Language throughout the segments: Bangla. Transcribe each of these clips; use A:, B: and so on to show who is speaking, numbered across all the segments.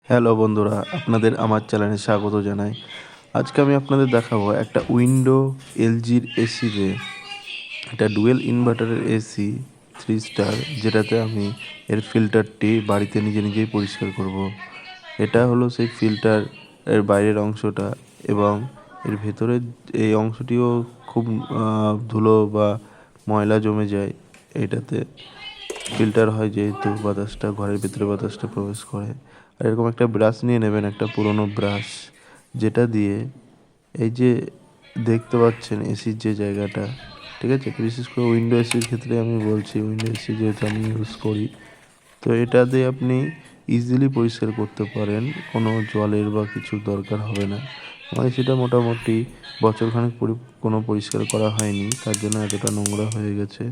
A: হ্যালো বন্ধুরা, আপনাদের আমার চ্যানেলে স্বাগত জানাই। আজকে আমি আপনাদের দেখাবো একটা উইন্ডো এলজির এসিতে, এটা ডুয়েল ইনভার্টারের এসি 3 স্টার, যেটাতে আমি এর ফিল্টারটি বাড়িতে নিজেই পরিষ্কার করব। এটা হলো সেই ফিল্টার এর বাইরের অংশটা, এবং এর ভেতরের এই অংশটিও খুব ধুলো বা ময়লা জমে যায়। এটাতে ফিল্টার হয় যেহেতু বাতাসটা ঘরের ভিতরে বাতাসটা প্রবেশ করে। আর এরকম একটা ব্রাশ নিয়ে নেবেন, একটা পুরোনো ব্রাশ, যেটা দিয়ে এই যে দেখতে পাচ্ছেন এসির যে জায়গাটা, ঠিক আছে, বিশেষ করে উইন্ডো এসির ক্ষেত্রে আমি বলছি, উইন্ডো এসি যেহেতু আমি ইউজ করি, তো এটা দিয়ে আপনি ইজিলি পরিষ্কার করতে পারেন, কোনো জলের বা কিছুর দরকার হবে না। আমার সেটা মোটামুটি বছরখানেক কোনো পরিষ্কার করা হয়নি, তার জন্য এতটা নোংরা হয়ে গেছে।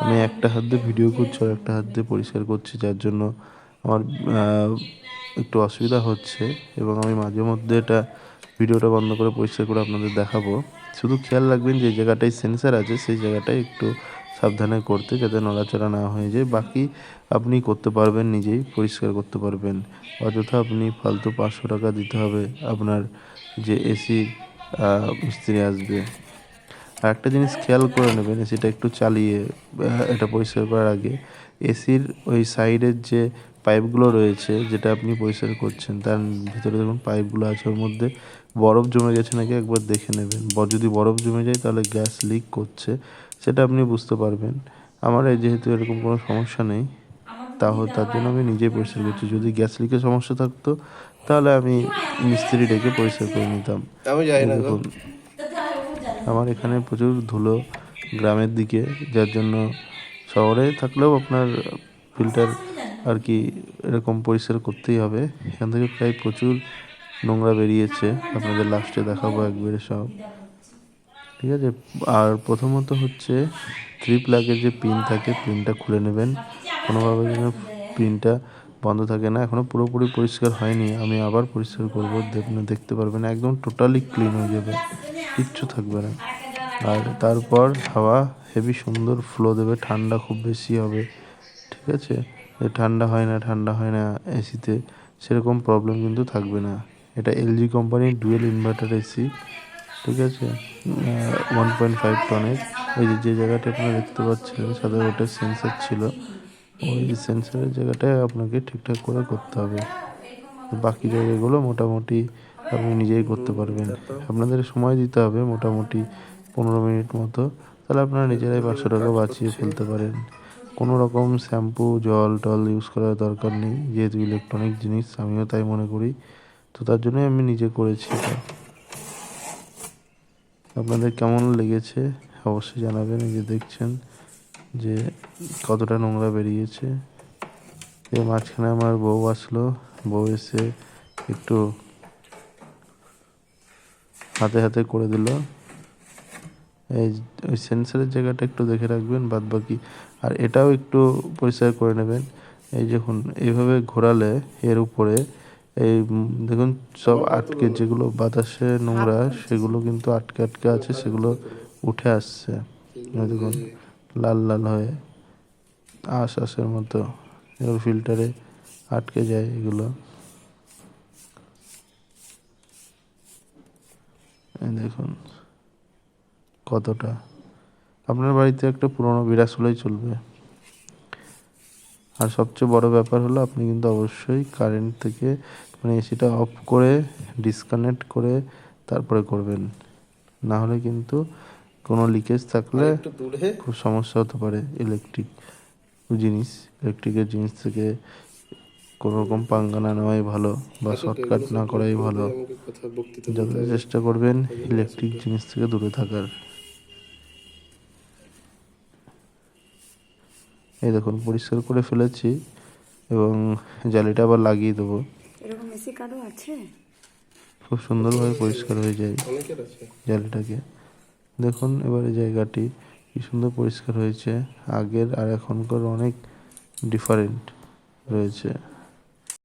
A: আমি একটা হাত দিয়ে ভিডিও করছি আর একটা হাত দিয়ে পরিষ্কার করছি, যার জন্য আমার একটু অসুবিধা হচ্ছে, এবং আমি মাঝে মধ্যে এটা ভিডিওটা বন্ধ করে পরিষ্কার করে আপনাদের দেখাবো। শুধু খেয়াল রাখবেন যে জায়গাটায় সেন্সার আছে সেই জায়গাটায় একটু সাবধানে করতে, যাতে নড়াচড়া না হয়ে যায়। বাকি আপনি করতে পারবেন, নিজেই পরিষ্কার করতে পারবেন। অযথা আপনি ফালতু 500 টাকা দিতে হবে আপনার যে এসি মিস্ত্রি আসবে। আর একটা জিনিস খেয়াল করে নেবেন, এসিটা একটু চালিয়ে এটা পরিষ্কার করার আগে এসির ওই সাইডের যে পাইপগুলো রয়েছে, যেটা আপনি পরিষ্কার করছেন, তার ভিতরে দেখুন পাইপগুলো আছে, ওর মধ্যে বরফ জমে গেছে নাকি একবার দেখে নেবেন। যদি বরফ জমে যায় তাহলে গ্যাস লিক করছে, সেটা আপনি বুঝতে পারবেন। আমার যেহেতু এরকম কোনো সমস্যা নেই, তার জন্য আমি নিজেই পরিষ্কার করছি। যদি গ্যাস লিকের সমস্যা থাকতো তাহলে আমি মিস্ত্রি ডেকে পরিষ্কার করে নিতাম। এই দেখুন, আমার এখানে প্রচুর ধুলো গ্রামের দিকে, যার জন্য শহরে থাকলেও আপনার ফিল্টার আর কি এরকম পরিষ্কার করতেই হবে। এখান থেকে প্রায় প্রচুর নোংরা বেরিয়েছে, আপনাদের লাস্টে দেখাবো একবারে সব, ঠিক আছে। আর প্রথমত হচ্ছে 3 প্লাগের যে পিন থাকে, পিনটা খুলে নেবেন, কোনোভাবে যেন পিনটা বন্ধ থাকে না। এখনও পুরোপুরি পরিষ্কার হয়নি, আমি আবার পরিষ্কার করবো, দেখতে পারবেন একদম টোটালি ক্লিন হয়ে যাবে, কিচ্ছু থাকবে না। আর তারপর হাওয়া হেভি সুন্দর ফ্লো দেবে, ঠান্ডা খুব বেশি হবে, ঠিক আছে। ঠান্ডা হয় না এসিতে, সেরকম প্রবলেম কিন্তু থাকবে না। এটা এলজি কোম্পানির ডুয়েল ইনভার্টার এসি, ঠিক আছে। 1.5 টনের। ওই যে জায়গাটা আপনারা দেখতে পাচ্ছেন সাদা, ওটা সেন্সার ছিল, ওই সেন্সারের জায়গাটায় আপনাকে ঠিকঠাক করে করতে হবে। বাকি জায়গাগুলো মোটামুটি আপনি নিজেই করতে পারবেন। আপনাদের সময় দিতে হবে মোটামুটি 15 মিনিট মতো, তাহলে আপনারা নিজেরাই 500 টাকা বাঁচিয়ে ফেলতে পারেন। কোনো রকম শ্যাম্পু জল টল ইউজ করার দরকার নেই, যেহেতু ইলেকট্রনিক জিনিস, আমিও তাই মনে করি। তো তার জন্যই আমি নিজে করেছি এটা। আপনাদের কেমন লেগেছে অবশ্যই জানাবেন। এই যে দেখছেন যে কতটা নোংরা বেরিয়েছে। এর মাঝখানে আমার বউ আসলো, বউ এসে একটু হাতে হাতে করে দিল। এই ওই সেন্সারের জায়গাটা একটু দেখে রাখবেন, বাদ বাকি আর এটাও একটু পরিষ্কার করে নেবেন। এই দেখুন, এইভাবে ঘোরালে এর উপরে এই দেখুন সব আটকে, যেগুলো বাতাসে নোংরা সেগুলো কিন্তু আটকে আটকে আছে, সেগুলো উঠে আসছে। দেখুন লাল লাল হয়ে আশের মতো এগুলো ফিল্টারে আটকে যায় এগুলো। এই দেখুন কতটা। আপনার বাড়িতে একটা পুরোনো বিড়াস হলেই চলবে। আর সবচেয়ে বড় ব্যাপার হলো, আপনি কিন্তু অবশ্যই কারেন্ট থেকে মানে এসিটা অফ করে ডিসকানেক্ট করে তারপরে করবেন, না হলে কিন্তু কোনো লিকেজ থাকলে খুব সমস্যা হতে পারে। ইলেকট্রিকের জিনিস থেকে কোনো রকম পাঙ্গা না নেওয়াই ভালো, বা শর্টকাট না করাই ভালো। যতটা চেষ্টা করবেন ইলেকট্রিক জিনিস থেকে দূরে থাকার। এই দেখুন পরিষ্কার করে ফেলেছি, এবং জালিটা আবার লাগিয়ে দেবো।
B: এরকম এসি কার্ডও আছে,
A: খুব সুন্দরভাবে পরিষ্কার হয়ে যায় জালিটাকে। দেখুন এবারে জায়গাটি কি সুন্দর পরিষ্কার হয়েছে, আগের আর এখনকার অনেক ডিফারেন্ট রয়েছে।